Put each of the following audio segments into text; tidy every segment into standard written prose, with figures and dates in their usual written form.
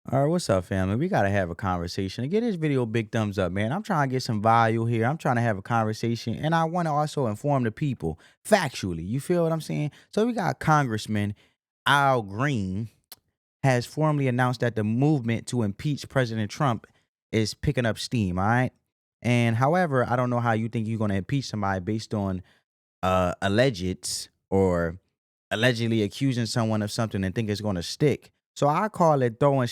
All right, what's up, family? We gotta have a conversation. Get this video a big thumbs up, man. I'm trying to get some value here. I'm trying to have a conversation, and I want to also inform the people factually. You feel what I'm saying? So we got Congressman Al Green has formally announced that the movement to impeach President Trump is picking up steam. All right, and however, I don't know how you think you're gonna impeach somebody based on alleged or allegedly accusing someone of something and think it's going to stick. So I call it throwing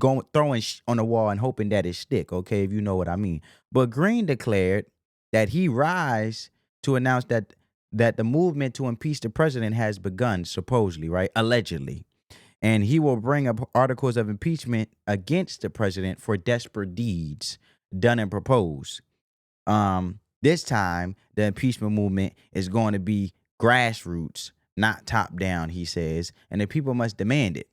on the wall and hoping that it stick. Okay, if you know what I mean. But Green declared that he rise to announce that the movement to impeach the president has begun, supposedly, right, allegedly, and he will bring up articles of impeachment against the president for desperate deeds done and proposed. This time the impeachment movement is going to be grassroots, not top down, he says, and the people must demand it.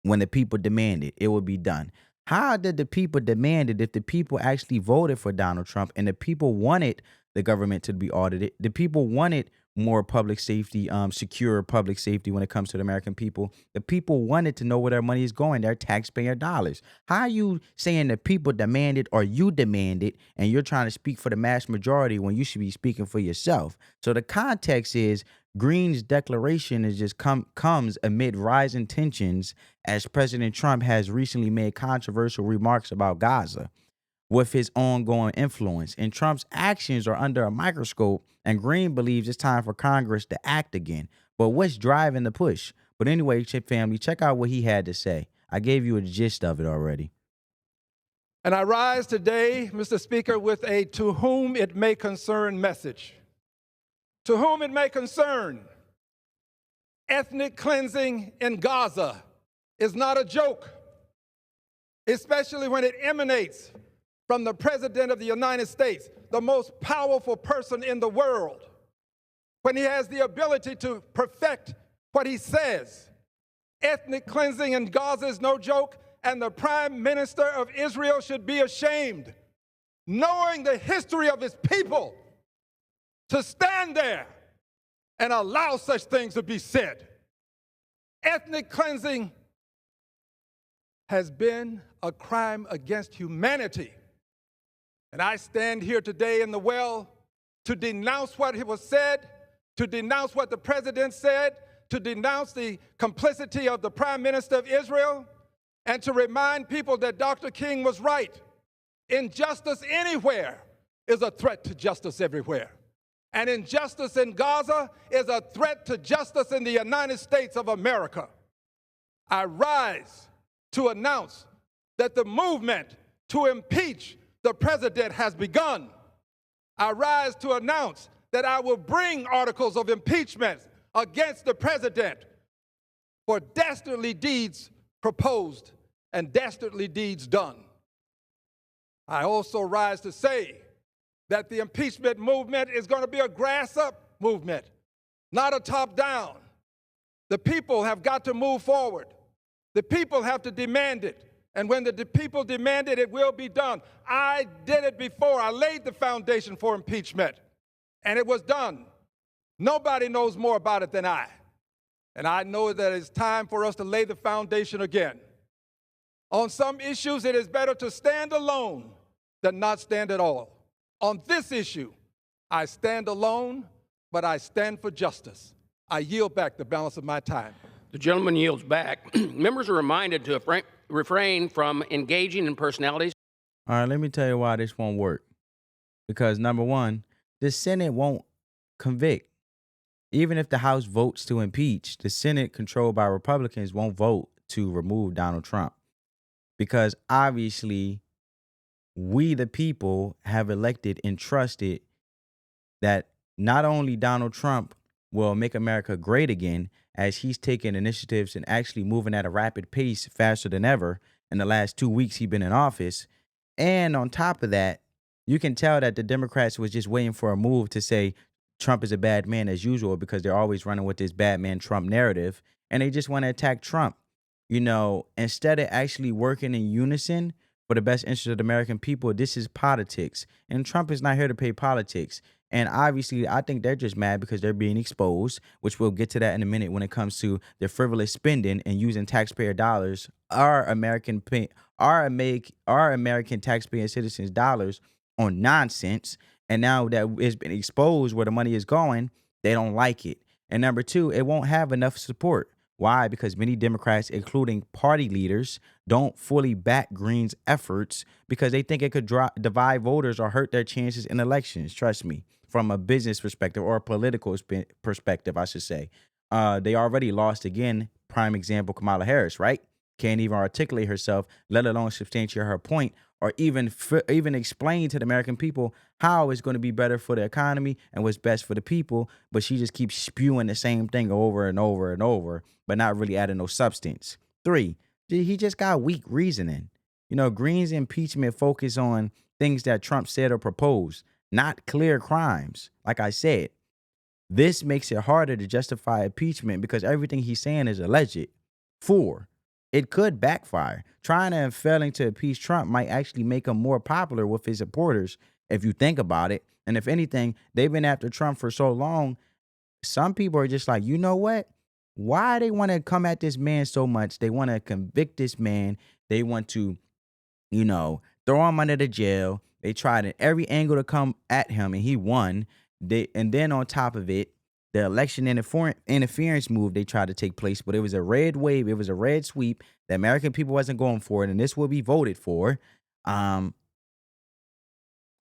When the people demand it, it will be done. How did the people demand it if the people actually voted for Donald Trump and the people wanted the government to be audited? The people wanted more public safety, secure public safety when it comes to the American people. The people wanted to know where their money is going, their taxpayer dollars. How are you saying the people demand it or you demand it and you're trying to speak for the mass majority when you should be speaking for yourself? So the context is Green's declaration is just comes amid rising tensions as President Trump has recently made controversial remarks about Gaza with his ongoing influence. And Trump's actions are under a microscope, and Green believes it's time for Congress to act again. But what's driving the push? But anyway, Chip family, check out what he had to say. I gave you a gist of it already. And I rise today, Mr. Speaker, with a to whom it may concern message. To whom it may concern, ethnic cleansing in Gaza is not a joke, especially when it emanates from the President of the United States, the most powerful person in the world, when he has the ability to perfect what he says. Ethnic cleansing in Gaza is no joke, and the Prime Minister of Israel should be ashamed, knowing the history of his people, to stand there and allow such things to be said. Ethnic cleansing has been a crime against humanity. And I stand here today in the well to denounce what was said, to denounce what the president said, to denounce the complicity of the Prime Minister of Israel, and to remind people that Dr. King was right. Injustice anywhere is a threat to justice everywhere. And injustice in Gaza is a threat to justice in the United States of America. I rise to announce that the movement to impeach the president has begun. I rise to announce that I will bring articles of impeachment against the president for dastardly deeds proposed and dastardly deeds done. I also rise to say that the impeachment movement is going to be a grass-up movement, not a top-down. The people have got to move forward. The people have to demand it. And when the people demand it, it will be done. I did it before. I laid the foundation for impeachment, and it was done. Nobody knows more about it than I. And I know that it's time for us to lay the foundation again. On some issues, it is better to stand alone than not stand at all. On this issue, I stand alone, but I stand for justice. I yield back the balance of my time. The gentleman yields back. Members are reminded to refrain from engaging in personalities. All right, let me tell you why this won't work. Because number one, the Senate won't convict. Even if the House votes to impeach, the Senate, controlled by Republicans, won't vote to remove Donald Trump. Because obviously, we the people have elected and trusted that not only Donald Trump will make America great again, as he's taking initiatives and actually moving at a rapid pace faster than ever in the last 2 weeks he's been in office. And on top of that, you can tell that the Democrats was just waiting for a move to say Trump is a bad man as usual, because they're always running with this bad man Trump narrative. And they just want to attack Trump, instead of actually working in unison for the best interest of the American people. This is politics. And Trump is not here to play politics. And obviously, I think they're just mad because they're being exposed, which we'll get to that in a minute when it comes to their frivolous spending and using taxpayer dollars, our American taxpayer citizens' dollars on nonsense. And now that it's been exposed where the money is going, they don't like it. And number two, it won't have enough support. Why? Because many Democrats, including party leaders, don't fully back Green's efforts because they think it could divide voters or hurt their chances in elections. Trust me, from a business perspective or a political perspective, I should say. They already lost again. Prime example, Kamala Harris, right? Can't even articulate herself, let alone substantiate her point, or even explain to the American people how it's going to be better for the economy and what's best for the people. But she just keeps spewing the same thing over and over and over, but not really adding no substance. 3, he just got weak reasoning. Green's impeachment focused on things that Trump said or proposed, not clear crimes. Like I said, this makes it harder to justify impeachment because everything he's saying is alleged. 4, it could backfire. Trying and failing to impeach Trump might actually make him more popular with his supporters if you think about it. And if anything, they've been after Trump for so long, some people are just like, you know what? Why they want to come at this man so much? They want to convict this man. They want to, throw him under the jail. They tried at every angle to come at him, and he won. And then on top of it, the election interference move they tried to take place, but it was a red wave. It was a red sweep. The American people wasn't going for it, and this will be voted for. At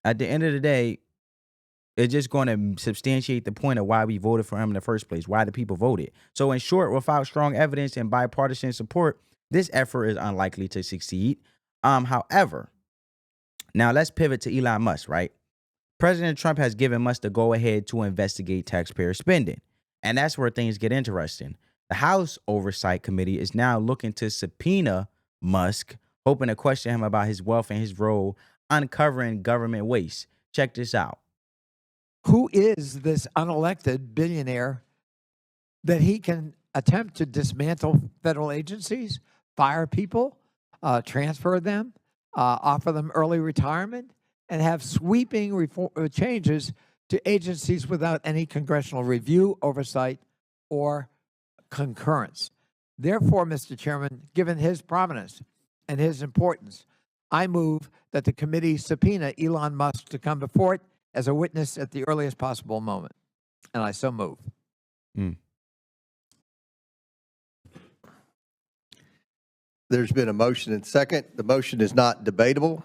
the end of the day, it's just going to substantiate the point of why we voted for him in the first place, why the people voted. So in short, without strong evidence and bipartisan support, this effort is unlikely to succeed. However, now let's pivot to Elon Musk, right? President Trump has given Musk the go-ahead to investigate taxpayer spending. And that's where things get interesting. The House Oversight Committee is now looking to subpoena Musk, hoping to question him about his wealth and his role uncovering government waste. Check this out. Who is this unelected billionaire that he can attempt to dismantle federal agencies, fire people, transfer them, offer them early retirement, and have sweeping changes to agencies without any congressional review, oversight, or concurrence? Therefore, Mr. Chairman, given his prominence and his importance, I move that the committee subpoena Elon Musk to come before it as a witness at the earliest possible moment. And I so move. There's been a motion and second. The motion is not debatable.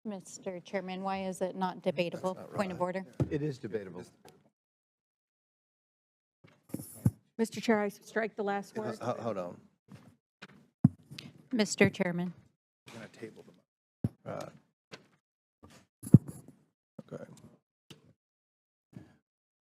Mr. Chairman, why is it not debatable? Point of order. It is debatable. Mr. Chair, I strike the last word. Hold on. Mr. Chairman. Right. Okay.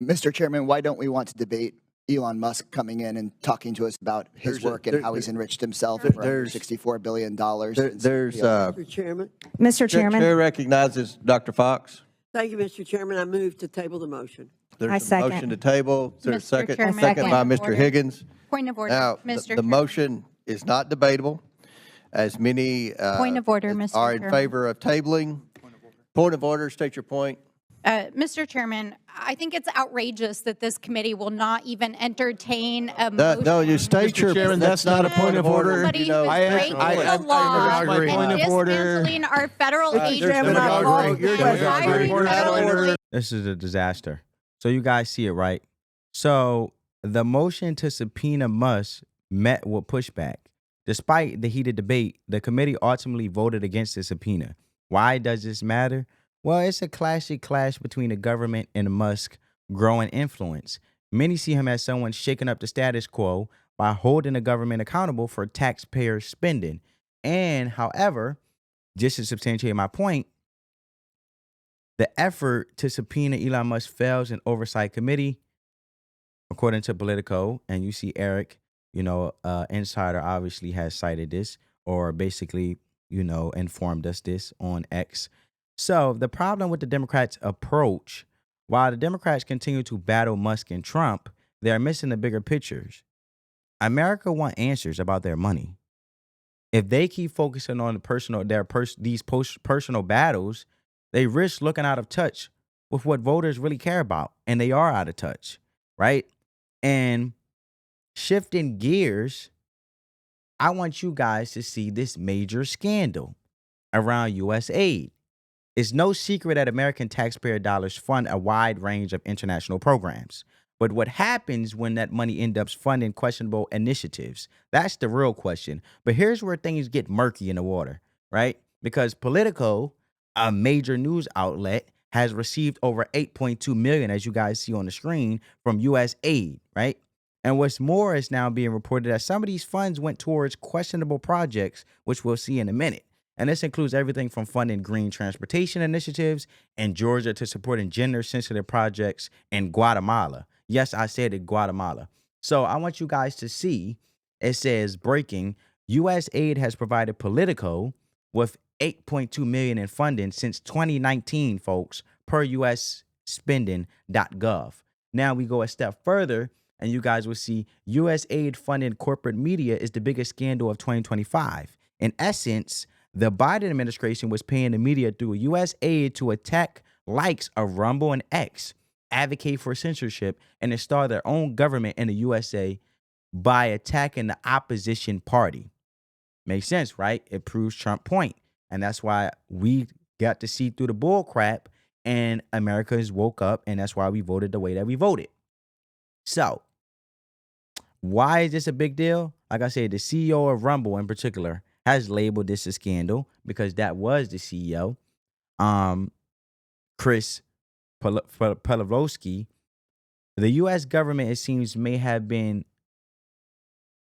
Mr. Chairman, why don't we want to debate Elon Musk coming in and talking to us about his work and how he's enriched himself for $64 billion? Mr. Chairman. Mr. Chairman. Chair recognizes Dr. Fox. Thank you, Mr. Chairman. I move to table the motion. There's I a second. motion to table. Is there a Mr. second? Chairman, Second by point of Mr. order. Higgins. Point of order, Now, Mr. the Chairman. motion is not debatable, as many Point of order, Mr. are in Chairman. favor of tabling. Point of order. State your point. Mr. Chairman, I think it's outrageous that this committee will not even entertain a motion. No, you state your. Chairman, that's not a point of order. Somebody You know, who's breaking the law agree. Point and of order. dismantling our federal agencies Chairman, I agree. You're and doing hiring point of federal order. This is a disaster. So you guys see it, right? So the motion to subpoena Musk met with pushback. Despite the heated debate, the committee ultimately voted against the subpoena. Why does this matter? Well, it's a classic clash between the government and Musk growing influence. Many see him as someone shaking up the status quo by holding the government accountable for taxpayer spending. And however, just to substantiate my point, the effort to subpoena Elon Musk fails in oversight committee, according to Politico. And you see Eric, Insider obviously has cited this, or basically, informed us this on X. So the problem with the Democrats' approach, while the Democrats continue to battle Musk and Trump, they're missing the bigger pictures. America want answers about their money. If they keep focusing on these personal battles, They risk looking out of touch with what voters really care about, and they are out of touch, right? And shifting gears, I want you guys to see this major scandal around U.S. aid. It's no secret that American taxpayer dollars fund a wide range of international programs. But what happens when that money ends up funding questionable initiatives? That's the real question. But here's where things get murky in the water, right? Because Politico, a major news outlet, has received over 8.2 million, as you guys see on the screen, from U.S. aid, right? And what's more, is now being reported that some of these funds went towards questionable projects, which we'll see in a minute. And this includes everything from funding green transportation initiatives in Georgia to supporting gender-sensitive projects in Guatemala. Yes, I said it, Guatemala. So I want you guys to see, it says, breaking, U.S. aid has provided Politico with 8.2 million in funding since 2019, folks, per U.S. spending.gov. Now we go a step further, and you guys will see U.S. aid-funded corporate media is the biggest scandal of 2025. In essence, the Biden administration was paying the media through U.S. aid to attack likes of Rumble and X, advocate for censorship, and install their own government in the USA by attacking the opposition party. Makes sense, right? It proves Trump's point. And that's why we got to see through the bull crap, and America has woke up, and that's why we voted the way that we voted. So, why is this a big deal? Like I said, the CEO of Rumble in particular has labeled this a scandal because that was the CEO, Chris Pavlovsky. The U.S. government, it seems, may have been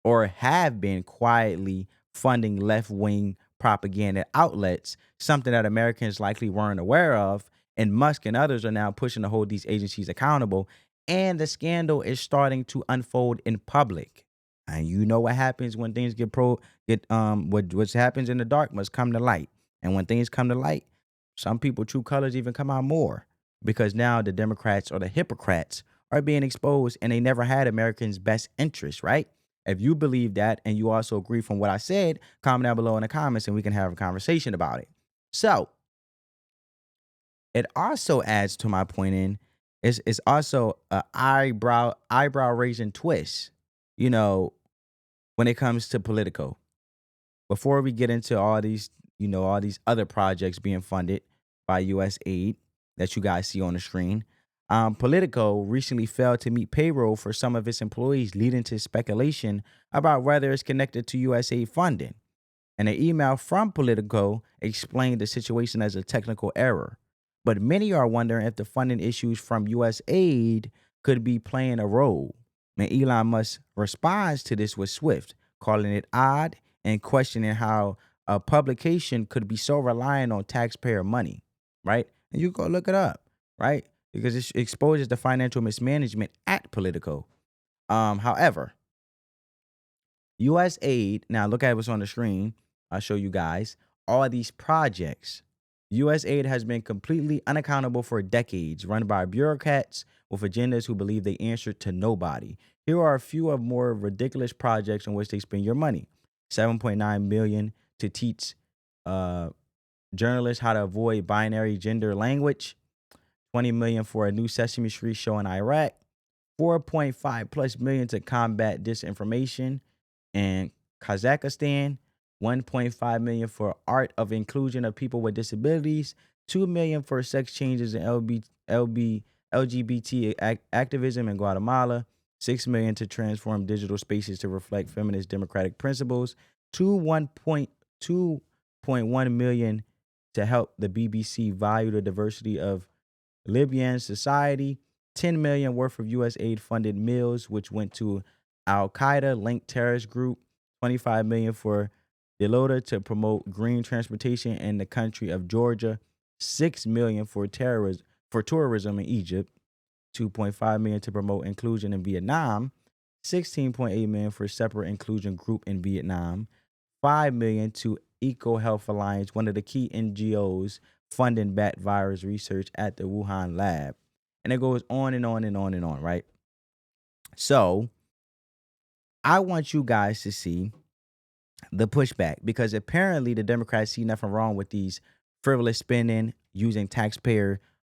or have been quietly funding left-wing propaganda outlets, something that Americans likely weren't aware of, and Musk and others are now pushing to hold these agencies accountable, and the scandal is starting to unfold in public. And you know what happens when things what happens in the dark must come to light. And when things come to light, some people true colors even come out more, because now the Democrats or the hypocrites are being exposed, and they never had Americans' best interest, right? If you believe that and you also agree from what I said, comment down below in the comments and we can have a conversation about it. So it also adds to my point in, it's also an eyebrow raising twist, you know, when it comes to Politico. Before we get into all these, all these other projects being funded by U.S. aid that you guys see on the screen, Politico recently failed to meet payroll for some of its employees, leading to speculation about whether it's connected to U.S. aid funding. And an email from Politico explained the situation as a technical error. But many are wondering if the funding issues from U.S. aid could be playing a role. And Elon Musk responds to this with swift, calling it odd and questioning how a publication could be so reliant on taxpayer money, right? And you go look it up, right? Because it exposes the financial mismanagement at Politico. However, U.S. aid, now look at what's on the screen. I'll show you guys all these projects. U.S. aid has been completely unaccountable for decades, run by bureaucrats with agendas who believe they answer to nobody. Here are a few of more ridiculous projects in which they spend your money. $7.9 million to teach journalists how to avoid binary gender language. $20 million for a new Sesame Street show in Iraq. $4.5+ million to combat disinformation in Kazakhstan. $1.5 million for art of inclusion of people with disabilities. $2 million for sex changes in LGBT activism in Guatemala. $6 million to transform digital spaces to reflect feminist democratic principles. $1.1 million to help the BBC value the diversity of Libyan society. $10 million worth of U.S. aid funded meals, which went to Al-Qaeda linked terrorist group. $25 million for Delota to promote green transportation in the country of Georgia. $6 million for tourism in Egypt. $2.5 million to promote inclusion in Vietnam. $16.8 million for separate inclusion group in Vietnam. $5 million to Eco Health Alliance, one of the key NGOs funding bat virus research at the Wuhan lab. And it goes on and on and on and on, right? So I want you guys to see the pushback, because apparently the Democrats see nothing wrong with these frivolous spending using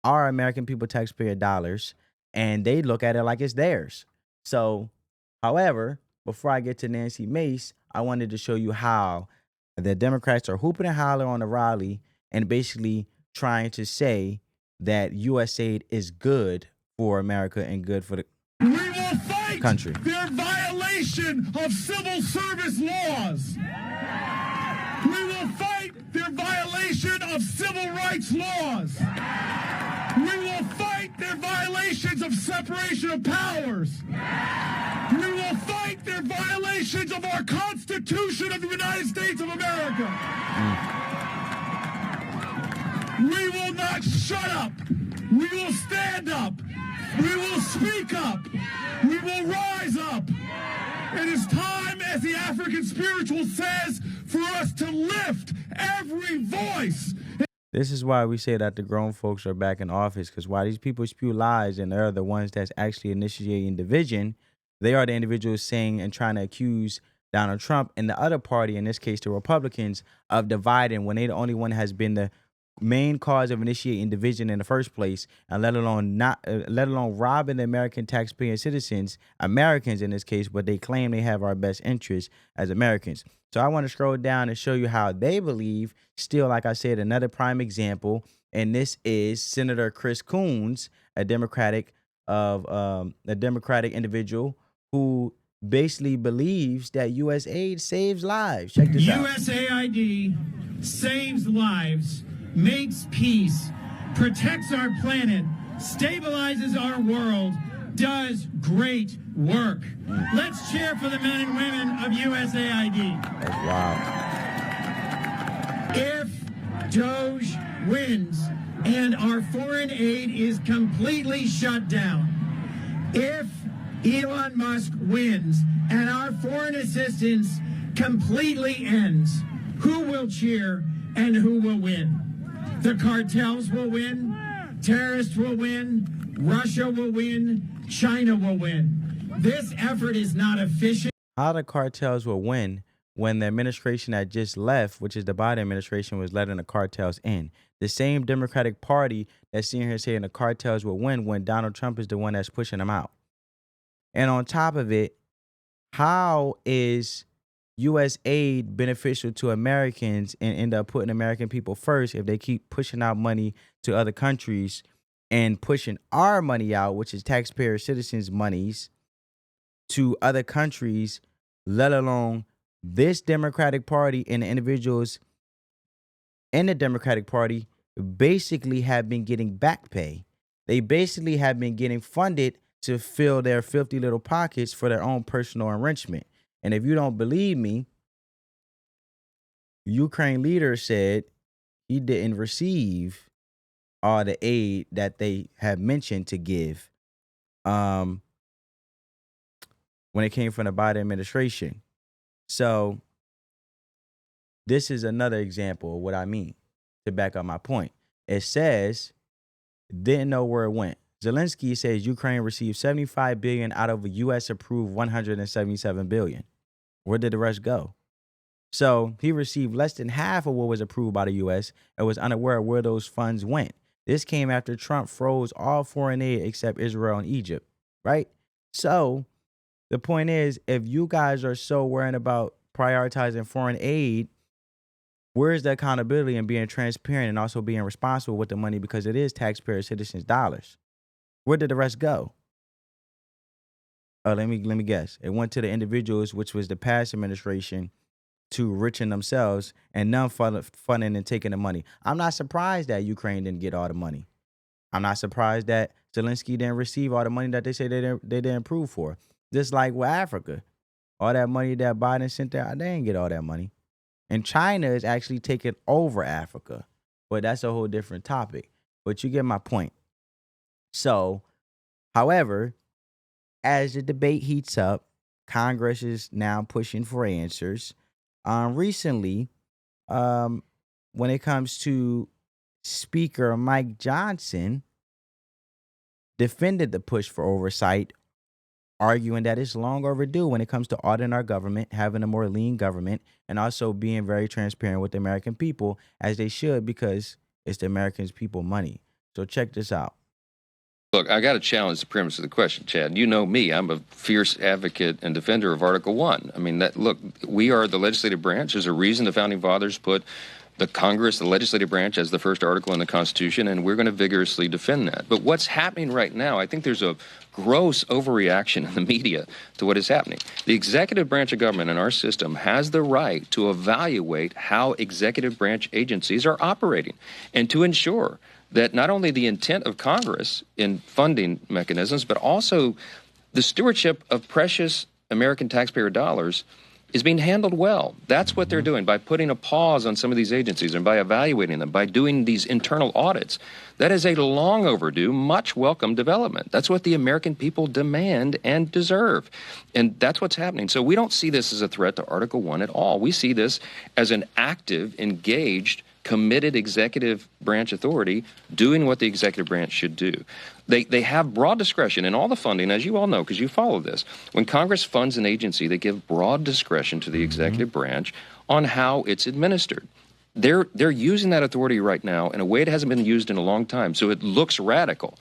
our American people taxpayer dollars, and they look at it like it's theirs. So, however, before I get to Nancy Mace, I wanted to show you how the Democrats are hooping and hollering on the rally and basically trying to say that U.S. aid is good for America and good for the We will fight country. their violation of civil service laws. We will fight their violation of civil rights laws. We will fight their violations of separation of powers. We will fight their violations of our Constitution of the United States of America. We will not shut up. We will stand up. We will speak up. We will rise up. It is time, as the African spiritual says, for us to lift every voice. This is why we say that the grown folks are back in office, because while these people spew lies and they're the ones that's actually initiating division, they are the individuals saying and trying to accuse Donald Trump and the other party, in this case the Republicans, of dividing when they the only one has been the main cause of initiating division in the first place, and let alone robbing the American taxpaying citizens, Americans in this case, but they claim they have our best interests as Americans. So I want to scroll down and show you how they believe. Still, like I said, another prime example, and this is Senator Chris Coons, a Democratic individual who basically believes that U.S. aid saves lives. Check this out. USAID saves lives, makes peace, protects our planet, stabilizes our world, does great work. Let's cheer for the men and women of USAID. That's wild. If Doge wins and our foreign aid is completely shut down, if Elon Musk wins and our foreign assistance completely ends, who will cheer and who will win? The cartels will win, terrorists will win, Russia will win, China will win. This effort is not efficient. How the cartels will win when the administration that just left, which is the Biden administration, was letting the cartels in. The same Democratic Party that's sitting here saying the cartels will win when Donald Trump is the one that's pushing them out. And on top of it, how is U.S. aid beneficial to Americans and end up putting American people first if they keep pushing out money to other countries and pushing our money out, which is taxpayer citizens' monies, to other countries, let alone this Democratic Party and the individuals in the Democratic Party basically have been getting back pay. They basically have been getting funded to fill their filthy little pockets for their own personal enrichment. And if you don't believe me, Ukraine leader said he didn't receive all the aid that they have mentioned to give when it came from the Biden administration. So this is another example of what I mean to back up my point. It says, didn't know where it went. Zelensky says Ukraine received $75 billion out of a U.S. approved $177 billion. Where did the rest go? So he received less than half of what was approved by the U.S. and was unaware of where those funds went. This came after Trump froze all foreign aid except Israel and Egypt, right? So the point is, if you guys are so worried about prioritizing foreign aid, where's the accountability and being transparent and also being responsible with the money, because it is taxpayer citizens' dollars? Where did the rest go? Let me guess. It went to the individuals, which was the past administration, to enriching themselves and none funding and taking the money. I'm not surprised that Ukraine didn't get all the money. I'm not surprised that Zelensky didn't receive all the money that they say they didn't approve for. Just like with Africa. All that money that Biden sent there, they didn't get all that money. And China is actually taking over Africa. But that's a whole different topic. But you get my point. So, however, as the debate heats up, Congress is now pushing for answers. Recently, when it comes to Speaker Mike Johnson, defended the push for oversight, arguing that it's long overdue when it comes to auditing our government, having a more lean government, and also being very transparent with the American people, as they should, because It's the Americans' people money. So check this out. Look, I got to challenge the premise of the question, Chad. You know me. I'm a fierce advocate and defender of Article 1. I mean, look, we are the legislative branch. There's a reason the Founding Fathers put the Congress, the legislative branch, as the first article in the Constitution, and we're going to vigorously defend that. But what's happening right now, I think there's a gross overreaction in the media to what is happening. The executive branch of government in our system has the right to evaluate how executive branch agencies are operating and to ensure that not only the intent of Congress in funding mechanisms, but also the stewardship of precious American taxpayer dollars is being handled well. That's what they're doing by putting a pause on some of these agencies and by evaluating them, by doing these internal audits. That is a long overdue, much welcome development. That's what the American people demand and deserve. And that's what's happening. So we don't see this as a threat to Article 1 at all. We see this as an active, engaged, committed executive branch authority doing what the executive branch should do. They have broad discretion in all the funding, as you all know, because you follow this. When Congress funds an agency, they give broad discretion to the executive branch on how it's administered. They're using that authority right now in a way it hasn't been used in a long time, so it looks radical.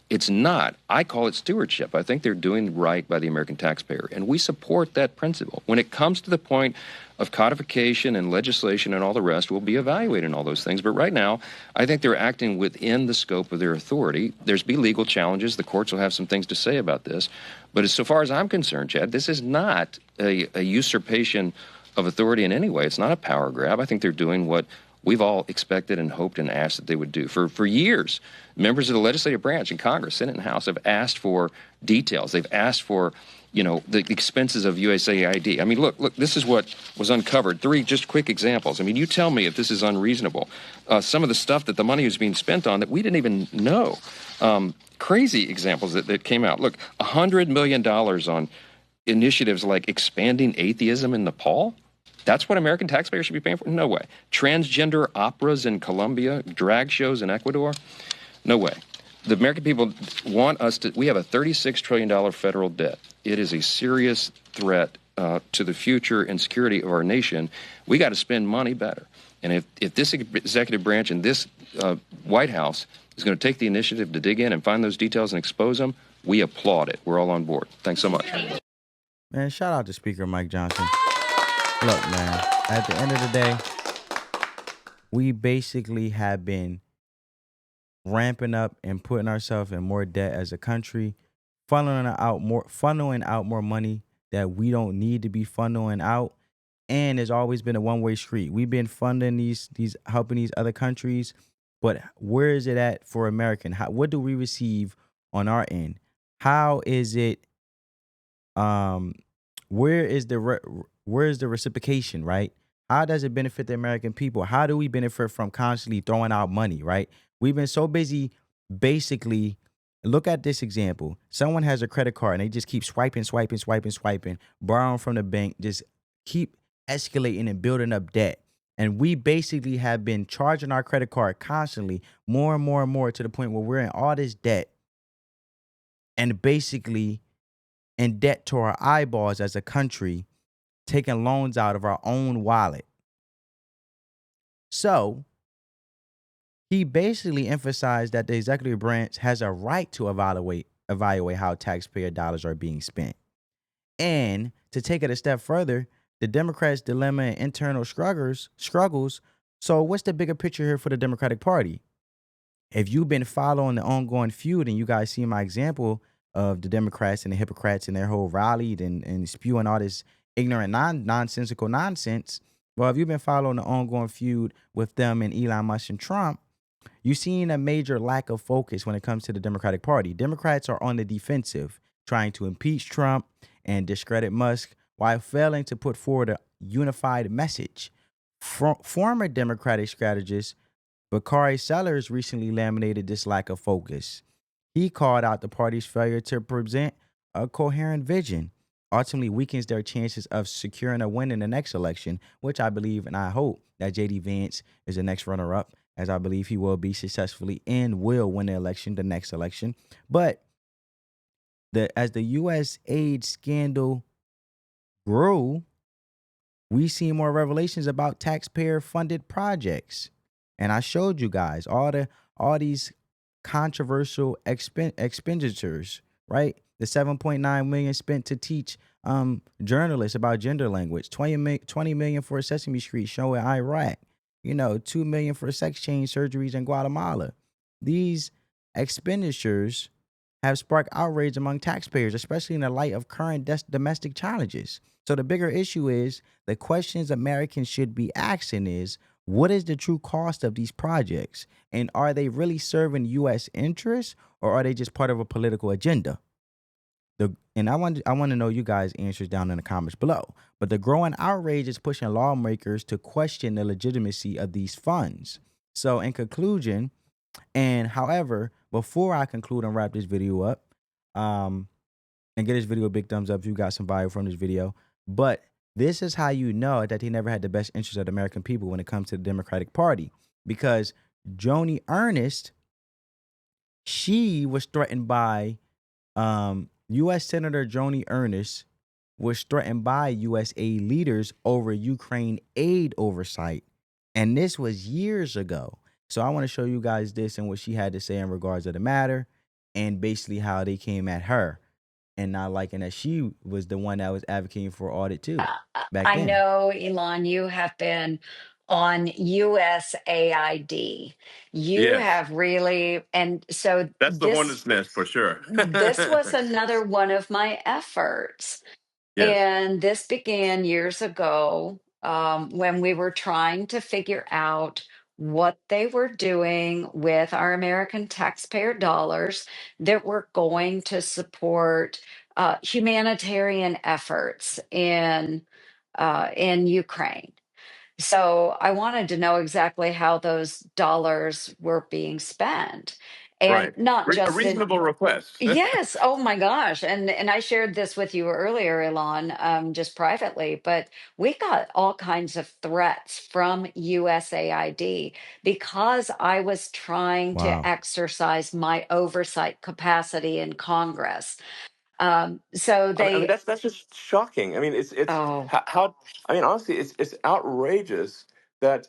It's not. I call it stewardship. I think they're doing right by the American taxpayer, and we support that principle. When it comes to the point of codification and legislation and all the rest, we'll be evaluating all those things. But right now, I think they're acting within the scope of their authority. There's be legal challenges. The courts will have some things to say about this. But so far as I'm concerned, Chad, this is not a usurpation of authority in any way. It's not a power grab. I think they're doing what we've all expected and hoped and asked that they would do. For years, members of the legislative branch in Congress, Senate and House, have asked for details. They've asked for, the expenses of USAID. I mean, look, this is what was uncovered. 3 just quick examples. I mean, you tell me if this is unreasonable. Some of the stuff that the money was being spent on that we didn't even know. Crazy examples that came out. Look, $100 million on initiatives like expanding atheism in Nepal. That's what American taxpayers should be paying for? No way. Transgender operas in Colombia, drag shows in Ecuador? No way. The American people want us to, we have a $36 trillion federal debt. It is a serious threat to the future and security of our nation. We got to spend money better. And if this executive branch and this White House is going to take the initiative to dig in and find those details and expose them, we applaud it. We're all on board. Thanks so much. Man, shout out to Speaker Mike Johnson. Look, man, at the end of the day, we basically have been ramping up and putting ourselves in more debt as a country, funneling out more money that we don't need to be funneling out. And it's always been a one-way street. We've been funding these helping these other countries, but where is it at for American? What do we receive on our end? How is it? Where is the reciprocation, right? How does it benefit the American people? How do we benefit from constantly throwing out money, right? We've been so busy, basically, look at this example. Someone has a credit card and they just keep swiping, borrowing from the bank, just keep escalating and building up debt. And we basically have been charging our credit card constantly more and more to the point where we're in all this debt and basically in debt to our eyeballs as a country, taking loans out of our own wallet. So he basically emphasized that the executive branch has a right to evaluate how taxpayer dollars are being spent. And to take it a step further, the Democrats' dilemma and internal struggles. So what's the bigger picture here for the Democratic Party? If you've been following the ongoing feud and you guys see my example of the Democrats and the hypocrites and their whole rally and spewing all this ignorant, nonsensical nonsense. Well, if you've been following the ongoing feud with them and Elon Musk and Trump, you've seen a major lack of focus when it comes to the Democratic Party. Democrats are on the defensive, trying to impeach Trump and discredit Musk while failing to put forward a unified message. Former Democratic strategist Bakari Sellers recently laminated this lack of focus. He called out the party's failure to present a coherent vision, ultimately weakens their chances of securing a win in the next election, which I believe and I hope that J.D. Vance is the next runner-up, as I believe he will be successfully and will win the next election. But as the U.S. aid scandal grew, we see more revelations about taxpayer-funded projects. And I showed you guys all these controversial expenditures, right? The 7.9 million spent to teach journalists about gender language, 20 million for a Sesame Street show in Iraq, 2 million for sex change surgeries in Guatemala. These expenditures have sparked outrage among taxpayers, especially in the light of current domestic challenges. So the bigger issue is the questions Americans should be asking is, what is the true cost of these projects? And are they really serving U.S. interests, or are they just part of a political agenda? And I want to know you guys' answers down in the comments below. But the growing outrage is pushing lawmakers to question the legitimacy of these funds. So in conclusion, and however, before I conclude and wrap this video up, and get this video a big thumbs up if you got some value from this video. But this is how you know that he never had the best interest of the American people when it comes to the Democratic Party. Because Joni Ernest, she was threatened by U.S. Senator Joni Ernest was threatened by USA leaders over Ukraine aid oversight. And this was years ago. So I want to show you guys this and what she had to say in regards to the matter, and basically how they came at her and not liking that she was the one that was advocating for audit too back I then. know, Elon, you have been on USAID. You Yes, have really, and so that's the this hornet's nest for sure. this was another one of my efforts. Yes, And this began years ago when we were trying to figure out what they were doing with our American taxpayer dollars that were going to support humanitarian efforts in Ukraine. So I wanted to know exactly how those dollars were being spent, and right. not A just in. reasonable request. Yes. Oh my gosh. And I shared this with you earlier, Elon, just privately, but we got all kinds of threats from USAID because I was trying to Wow. exercise my oversight capacity in Congress. So I mean, they, that's just shocking. I mean, it's oh, how I mean, honestly, it's outrageous that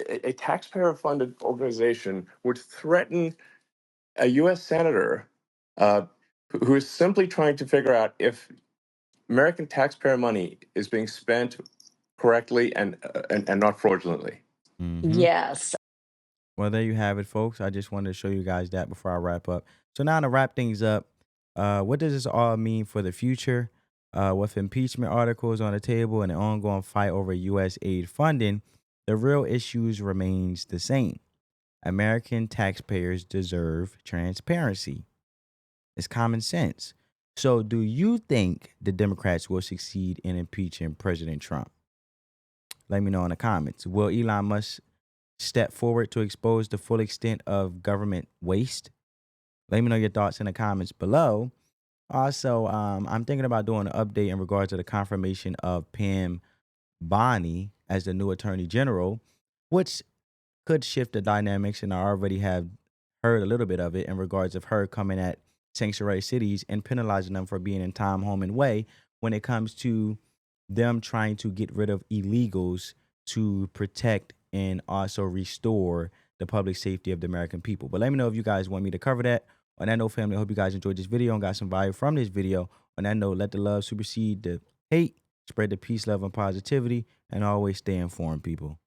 a taxpayer-funded organization would threaten a U.S. senator uh, who is simply trying to figure out if American taxpayer money is being spent correctly and not fraudulently. yes. Well, there you have it, folks. I just wanted to show you guys that before I wrap up. So now to wrap things up, what does this all mean for the future? With impeachment articles on the table and an ongoing fight over U.S. aid funding, the real issues remains the same. American taxpayers deserve transparency. It's common sense. So do you think the Democrats will succeed in impeaching President Trump? Let me know in the comments. Will Elon Musk step forward to expose the full extent of government waste? Let me know your thoughts in the comments below. Also, I'm thinking about doing an update in regards to the confirmation of Pam Bondi as the new Attorney General, which could shift the dynamics, and I already have heard a little bit of it in regards of her coming at sanctuary cities and penalizing them for being in time, home, and way when it comes to them trying to get rid of illegals to protect and also restore the public safety of the American people. But let me know if you guys want me to cover that. On that note, family, I hope you guys enjoyed this video and got some value from this video. On that note, let the love supersede the hate, spread the peace, love, and positivity, and always stay informed, people.